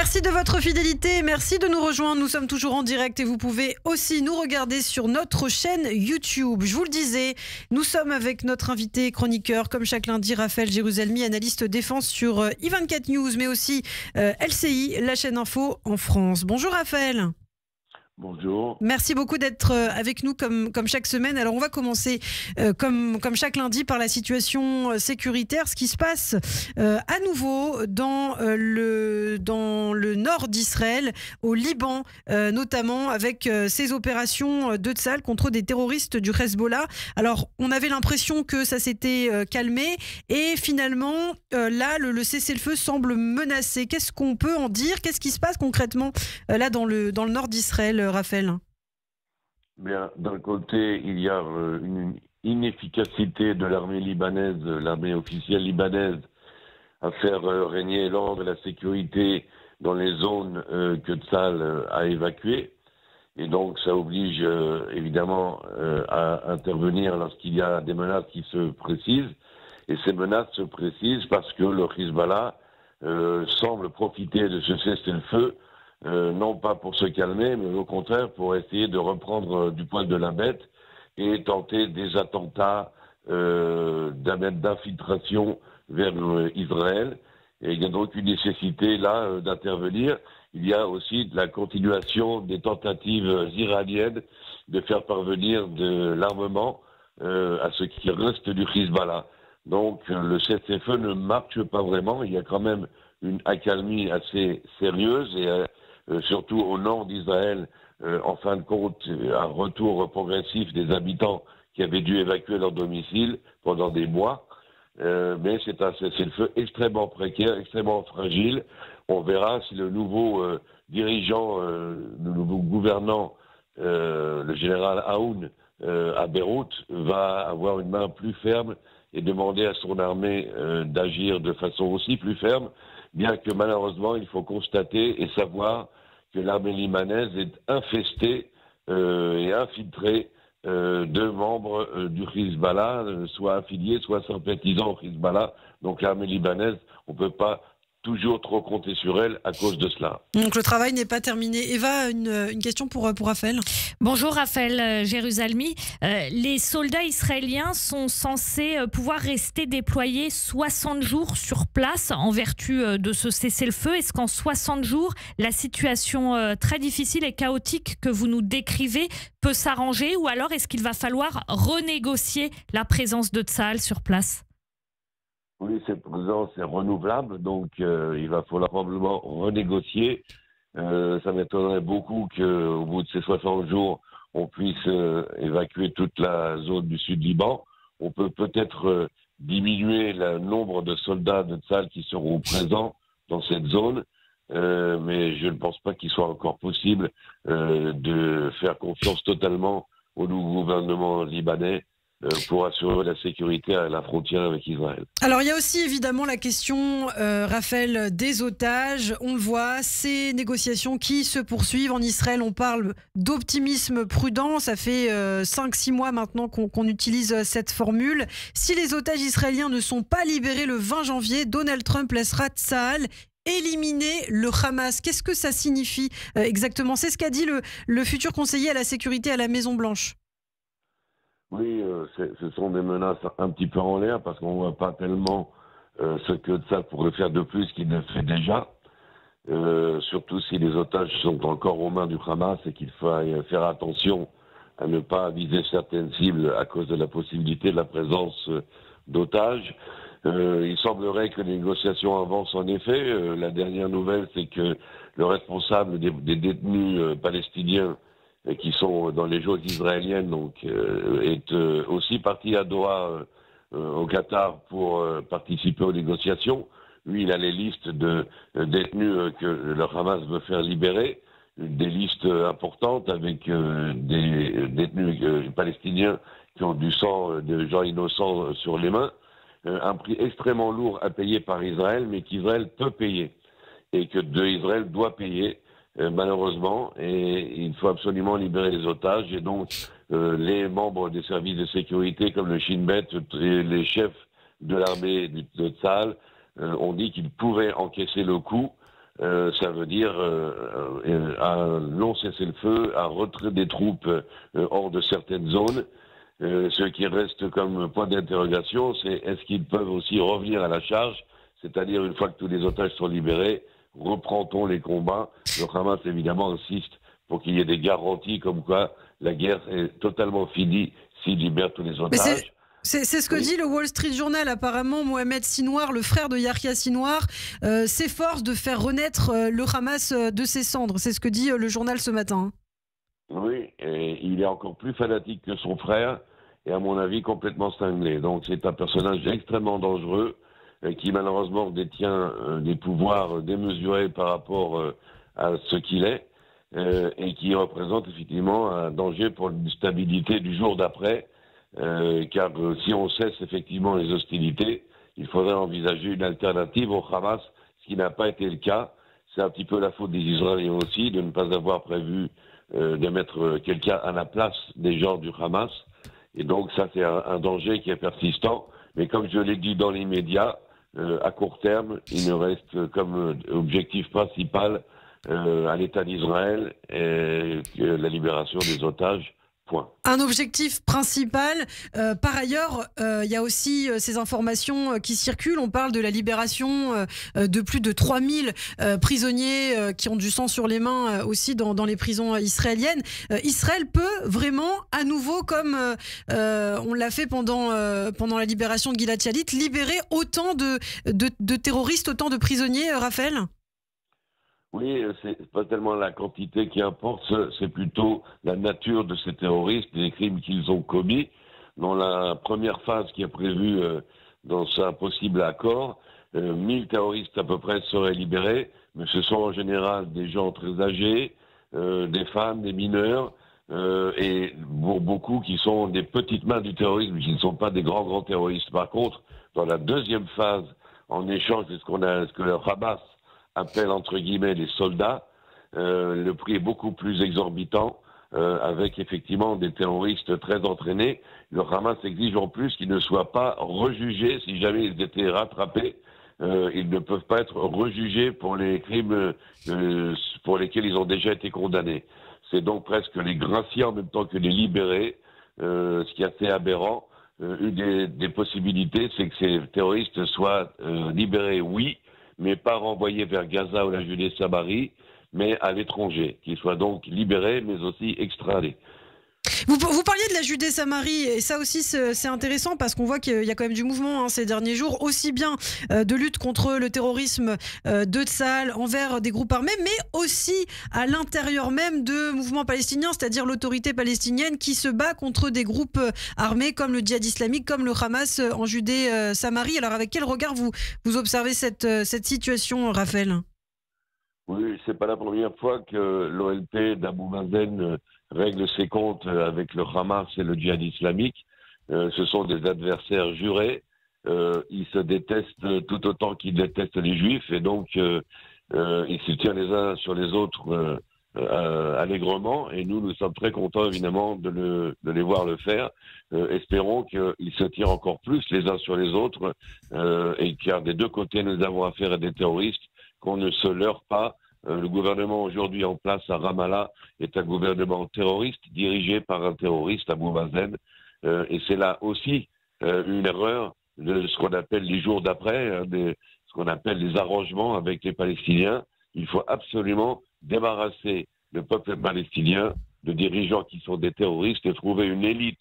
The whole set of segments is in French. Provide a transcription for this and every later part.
Merci de votre fidélité, merci de nous rejoindre. Nous sommes toujours en direct et vous pouvez aussi nous regarder sur notre chaîne YouTube. Je vous le disais, nous sommes avec notre invité chroniqueur, comme chaque lundi, Raphaël Jérusalemi, analyste défense sur i24 News, mais aussi LCI, la chaîne info en France. Bonjour Raphaël. Bonjour. Merci beaucoup d'être avec nous comme chaque semaine. Alors on va commencer comme chaque lundi par la situation sécuritaire. Ce qui se passe à nouveau dans le nord d'Israël, au Liban notamment, avec ces opérations de Tsahal contre des terroristes du Hezbollah. Alors on avait l'impression que ça s'était calmé et finalement là le cessez-le-feu semble menacé. Qu'est-ce qu'on peut en dire? Qu'est-ce qui se passe concrètement là dans le nord d'Israël, Raphaël? Bien, d'un côté, il y a une inefficacité de l'armée libanaise, l'armée officielle libanaise, à faire régner l'ordre et la sécurité dans les zones que Tsahal a évacuées. Et donc, ça oblige évidemment à intervenir lorsqu'il y a des menaces qui se précisent. Et ces menaces se précisent parce que le Hezbollah semble profiter de ce cessez-le-feu. Non pas pour se calmer, mais au contraire pour essayer de reprendre du poil de la bête et tenter des attentats d'infiltration vers Israël. Et il y a donc une nécessité là d'intervenir. Il y a aussi la continuation des tentatives iraniennes de faire parvenir de l'armement à ce qui reste du Hezbollah. Donc le cessez-le-feu ne marche pas vraiment. Il y a quand même une accalmie assez sérieuse et surtout au nord d'Israël, en fin de compte, un retour progressif des habitants qui avaient dû évacuer leur domicile pendant des mois. Mais c'est le feu extrêmement précaire, extrêmement fragile. On verra si le nouveau dirigeant, le nouveau gouvernant, le général Aoun, à Beyrouth, va avoir une main plus ferme et demander à son armée d'agir de façon aussi plus ferme. Bien que malheureusement, il faut constater et savoir que l'armée libanaise est infestée et infiltrée de membres du Hezbollah, soit affiliés, soit sympathisants au Hezbollah. Donc l'armée libanaise, on ne peut pas toujours trop compter sur elle à cause de cela. Donc le travail n'est pas terminé. Eva, une question pour Raphaël. Bonjour Raphaël Jérusalemi. Les soldats israéliens sont censés pouvoir rester déployés 60 jours sur place en vertu de ce cessez-le-feu. Est-ce qu'en 60 jours, la situation très difficile et chaotique que vous nous décrivez peut s'arranger, ou alors est-ce qu'il va falloir renégocier la présence de Tsahal sur place? Oui, cette présence est renouvelable, donc il va falloir probablement renégocier. Ça m'étonnerait beaucoup qu'au bout de ces 60 jours, on puisse évacuer toute la zone du sud-Liban. On peut peut-être diminuer le nombre de soldats de Tsahal qui seront présents dans cette zone, mais je ne pense pas qu'il soit encore possible de faire confiance totalement au nouveau gouvernement libanais pour assurer la sécurité à la frontière avec Israël. Alors il y a aussi évidemment la question, Raphaël, des otages. On le voit, ces négociations qui se poursuivent en Israël. On parle d'optimisme prudent. Ça fait 5-6 mois maintenant qu'on utilise cette formule. Si les otages israéliens ne sont pas libérés le 20 janvier, Donald Trump laissera Tsahal éliminer le Hamas. Qu'est-ce que ça signifie exactement? C'est ce qu'a dit le futur conseiller à la sécurité à la Maison-Blanche. Oui, ce sont des menaces un petit peu en l'air parce qu'on ne voit pas tellement ce que Tsahal pourrait faire de plus qu'il ne fait déjà. Surtout si les otages sont encore aux mains du Hamas et qu'il faut faire attention à ne pas viser certaines cibles à cause de la possibilité de la présence d'otages. Il semblerait que les négociations avancent en effet. La dernière nouvelle, c'est que le responsable des détenus palestiniens qui sont dans les geôles israéliennes, donc est aussi parti à Doha, au Qatar, pour participer aux négociations. Lui, il a les listes de détenus que le Hamas veut faire libérer, des listes importantes avec des détenus palestiniens qui ont du sang de gens innocents sur les mains, un prix extrêmement lourd à payer par Israël, mais qu'Israël peut payer, et que Israël doit payer, malheureusement, et il faut absolument libérer les otages. Et donc, les membres des services de sécurité, comme le Shin Bet et les chefs de l'armée de Tsahal, ont dit qu'ils pourraient encaisser le coup ça veut dire un long cessez-le-feu, un retrait des troupes hors de certaines zones. Ce qui reste comme point d'interrogation, c'est est-ce qu'ils peuvent aussi revenir à la charge, c'est-à-dire une fois que tous les otages sont libérés, reprend-on les combats? Le Hamas évidemment insiste pour qu'il y ait des garanties comme quoi la guerre est totalement finie s'il libère tous les otages. C'est ce que dit le Wall Street Journal. Apparemment, Mohamed Sinwar, le frère de Yahya Sinwar, s'efforce de faire renaître le Hamas de ses cendres. C'est ce que dit le journal ce matin. Oui, et il est encore plus fanatique que son frère, et à mon avis complètement cinglé. Donc c'est un personnage extrêmement dangereux, qui malheureusement détient des pouvoirs démesurés par rapport à ce qu'il est, et qui représente effectivement un danger pour la stabilité du jour d'après. Car si on cesse effectivement les hostilités, il faudrait envisager une alternative au Hamas, ce qui n'a pas été le cas. C'est un petit peu la faute des Israéliens aussi de ne pas avoir prévu de mettre quelqu'un à la place des gens du Hamas. Et donc ça c'est un danger qui est persistant. Mais comme je l'ai dit dans les médias, à court terme, il ne reste comme objectif principal à l'État d'Israël la libération des otages. Point. Un objectif principal. Par ailleurs, il y a aussi ces informations qui circulent. On parle de la libération de plus de 3000 prisonniers qui ont du sang sur les mains aussi dans les prisons israéliennes. Israël peut vraiment, à nouveau, comme on l'a fait pendant la libération de Gilad Shalit, libérer autant de terroristes, autant de prisonniers, Raphaël ? Oui, c'est pas tellement la quantité qui importe, c'est plutôt la nature de ces terroristes, les crimes qu'ils ont commis. Dans la première phase qui est prévue dans un possible accord, 1000 terroristes à peu près seraient libérés, mais ce sont en général des gens très âgés, des femmes, des mineurs, et pour beaucoup qui sont des petites mains du terrorisme, qui ne sont pas des grands terroristes. Par contre, dans la deuxième phase, en échange de ce que le Hamas appelle entre guillemets les soldats, le prix est beaucoup plus exorbitant, avec effectivement des terroristes très entraînés. Le Hamas exige en plus qu'ils ne soient pas rejugés si jamais ils étaient rattrapés. Ils ne peuvent pas être rejugés pour les crimes pour lesquels ils ont déjà été condamnés. C'est donc presque les gracier en même temps que les libérer, ce qui est assez aberrant. Une des possibilités, c'est que ces terroristes soient libérés, oui, mais pas renvoyés vers Gaza ou la Judée-Samarie, mais à l'étranger, qu'ils soient donc libérés, mais aussi extradés. Vous parliez de la Judée-Samarie, et ça aussi c'est intéressant parce qu'on voit qu'il y a quand même du mouvement ces derniers jours, aussi bien de lutte contre le terrorisme de Tsahal envers des groupes armés, mais aussi à l'intérieur même de mouvements palestiniens, c'est-à-dire l'autorité palestinienne qui se bat contre des groupes armés comme le djihad islamique, comme le Hamas en Judée-Samarie. Alors avec quel regard vous observez cette situation, Raphaël ? Oui, c'est pas la première fois que l'OLP d'Abou Mazen règle ses comptes avec le Hamas et le djihad islamique. Ce sont des adversaires jurés. Ils se détestent tout autant qu'ils détestent les juifs, et donc ils se tirent les uns sur les autres allègrement, et nous sommes très contents évidemment de les voir le faire. Espérons qu'ils se tirent encore plus les uns sur les autres, et car des deux côtés nous avons affaire à des terroristes, qu'on ne se leurre pas. Le gouvernement aujourd'hui en place à Ramallah est un gouvernement terroriste dirigé par un terroriste, Abou Mazen, et c'est là aussi une erreur de ce qu'on appelle les jours d'après, ce qu'on appelle les arrangements avec les Palestiniens. Il faut absolument débarrasser le peuple palestinien de dirigeants qui sont des terroristes et trouver une élite,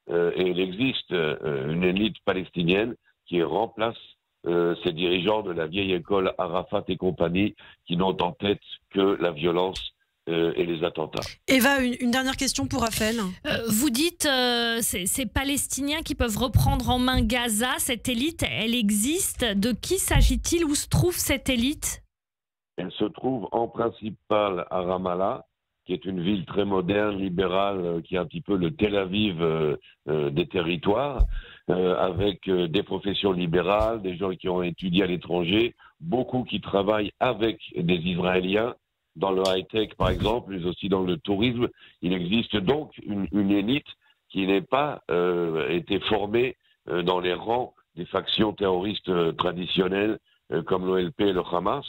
et il existe une élite palestinienne qui remplace ces dirigeants de la vieille école Arafat et compagnie, qui n'ont en tête que la violence et les attentats. Eva, une dernière question pour Raphaël. Vous dites ces Palestiniens qui peuvent reprendre en main Gaza, cette élite, elle existe. De qui s'agit-il? Où se trouve cette élite? Elle se trouve en principal à Ramallah, qui est une ville très moderne, libérale, qui est un petit peu le Tel Aviv des territoires, avec des professions libérales, des gens qui ont étudié à l'étranger, beaucoup qui travaillent avec des Israéliens, dans le high-tech par exemple, mais aussi dans le tourisme. Il existe donc une élite qui n'est pas été formée dans les rangs des factions terroristes traditionnelles comme l'OLP et le Hamas.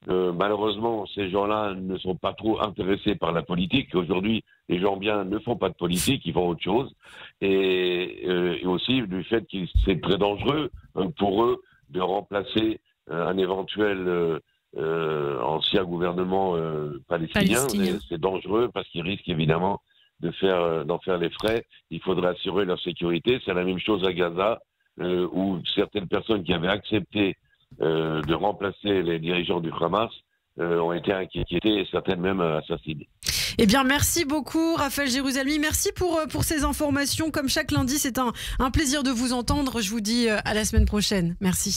Malheureusement, ces gens-là ne sont pas trop intéressés par la politique. Aujourd'hui, les gens bien ne font pas de politique, ils font autre chose. Et aussi du fait que c'est très dangereux pour eux de remplacer un éventuel ancien gouvernement palestinien. C'est dangereux parce qu'ils risquent évidemment d'en faire les frais. Il faudra assurer leur sécurité. C'est la même chose à Gaza, où certaines personnes qui avaient accepté de remplacer les dirigeants du Hamas ont été inquiétés et certaines même assassinées. Eh bien, merci beaucoup, Raphaël Jérusalemi. Merci pour ces informations. Comme chaque lundi, c'est un plaisir de vous entendre. Je vous dis à la semaine prochaine. Merci.